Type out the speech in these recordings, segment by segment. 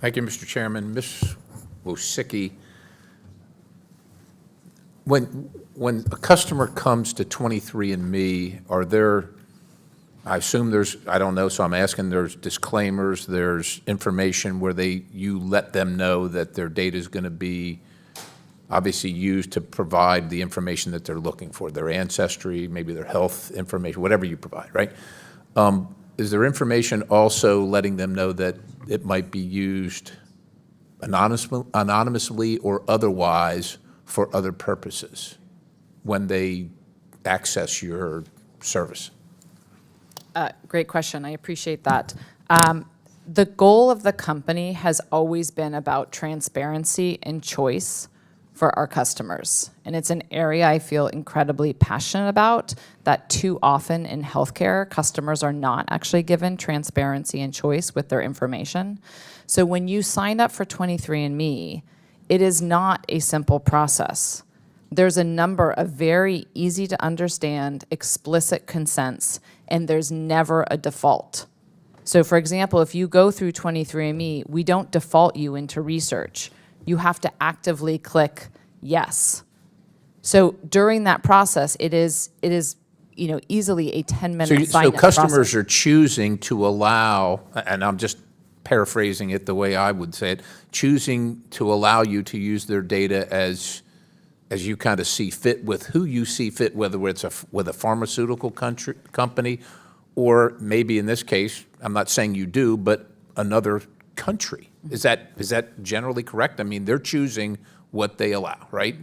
Thank you, Mr. Chairman. Ms. Wosicki, when a customer comes to 23andMe, are there, I assume there's, I don't know, so I'm asking, there's disclaimers, there's information where you let them know that their data is going to be obviously used to provide the information that they're looking for, their ancestry, maybe their health information, whatever you provide, right? Is there information also letting them know that it might be used anonymously or otherwise for other purposes when they access your service? Great question. I appreciate that. The goal of the company has always been about transparency and choice for our customers. And it's an area I feel incredibly passionate about, that too often in healthcare, customers are not actually given transparency and choice with their information. So when you sign up for 23andMe, it is not a simple process. There's a number of very easy to understand, explicit consents, and there's never a default. So for example, if you go through 23andMe, we don't default you into research. You have to actively click yes. So during that process, it is easily a 10-minute sign-up So customers process. are choosing to allow, and I'm just paraphrasing it the way I would say it, choosing to allow you to use their data as you kind of see fit with who you see fit, whether it's with a pharmaceutical company or maybe in this case, I'm not saying you do, but another country. Is that generally correct? I mean, they're choosing what they allow, right?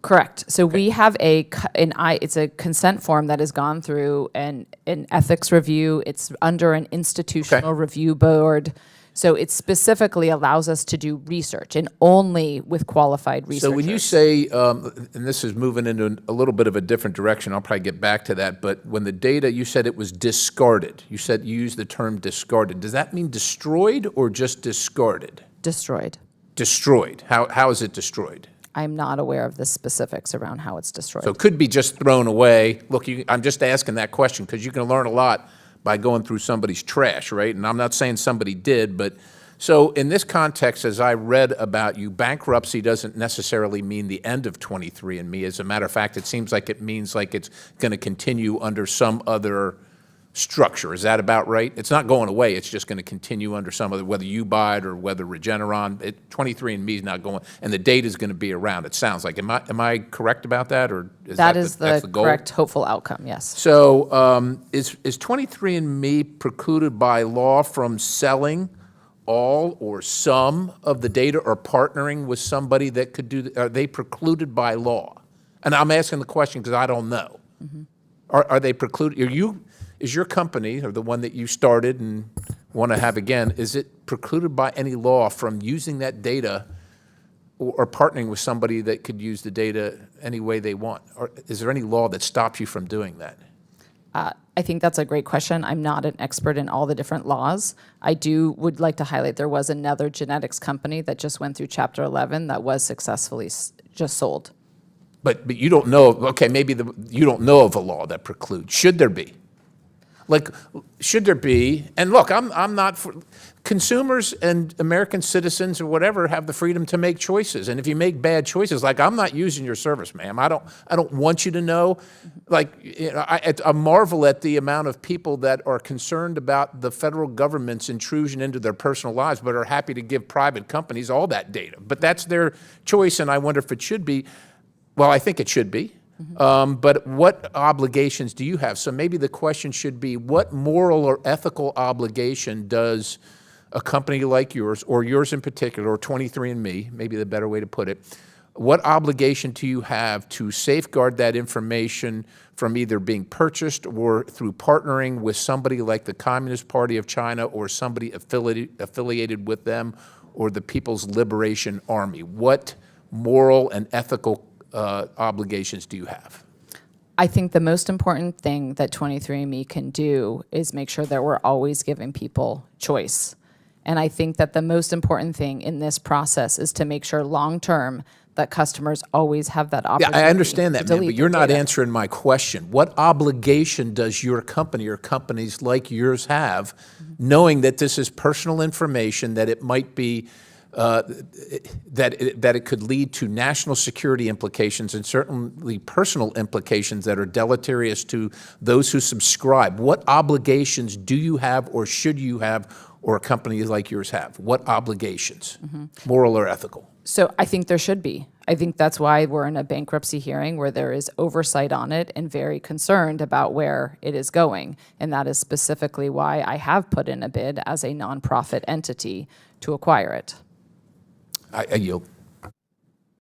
Correct. So we have it's a consent form that has gone through an ethics review. It's under an institutional review board. So it specifically allows us to do research and only with qualified researchers. So when you say, and this is moving into a little bit of a different direction, I'll probably get back to that, but when the data, you said it was discarded. You used the term discarded. Does that mean destroyed or just discarded? Destroyed. Destroyed. How is it destroyed? I'm not aware of the specifics around how it's destroyed. So it could be just thrown away. Look, I'm just asking that question because you can learn a lot by going through somebody's trash, right? And I'm not saying somebody did, but so in this context, as I read about you, bankruptcy doesn't necessarily mean the end of 23andMe. As a matter of fact, it seems like it means like it's going to continue under some other structure. Is that about right? It's not going away. It's just going to continue under some other, whether you buy it or whether Regeneron, 23andMe is not going, and the data is going to be around, it sounds like. Am I correct about that, or is that's the goal? Correct, hopeful outcome, yes. So is 23andMe precluded by law from selling all or some of the data or partnering with somebody that could do, are they precluded by law? And I'm asking the question because I don't know. Mm-hmm. Are they precluded? Is your company, or the one that you started and want to have again, is it precluded by any law from using that data or partnering with somebody that could use the data any way they want? Or is there any law that stops you from doing that? I think that's a great question. I'm not an expert in all the different laws. Would like to highlight there was another genetics company that just went through Chapter 11 that was successfully just sold. But you don't know, okay, maybe you don't know of a law that precludes. Should there be? Like, should there be, and look, I'm not for, consumers and American citizens or whatever have the freedom to make choices. And if you make bad choices, like I'm not using your service, ma'am. I don't want you to know. Like, I marvel at the amount of people that are concerned about the federal government's intrusion into their personal lives, but are happy to give private companies all that data. But that's their choice, and I wonder if it should be. Well, I think it should be. Mm-hmm. But what obligations do you have? So maybe the question should be, what moral or ethical obligation does a company like yours, or yours in particular, or 23andMe, maybe the better way to put it, what obligation do you have to safeguard that information from either being purchased or through partnering with somebody like the Communist Party of China or somebody affiliated with them or the People's Liberation Army? What moral and ethical obligations do you have? I think the most important thing that 23andMe can do is make sure that we're always giving people choice. And I think that the most important thing in this process is to make sure long-term that customers always have that Yeah, opportunity. I understand that, to man, but delete you're their not data. answering my question. What obligation does your company or companies like yours have, knowing that this is personal information, that it might be, that it could lead to national security implications and certainly personal implications that are deleterious to those who subscribe? What obligations do you have or should you have or a company like yours have? What obligations, moral or ethical? So I think there should be. I think that's why we're in a bankruptcy hearing where there is oversight on it and very concerned about where it is going. And that is specifically why I have put in a bid as a nonprofit entity to acquire it. I yield.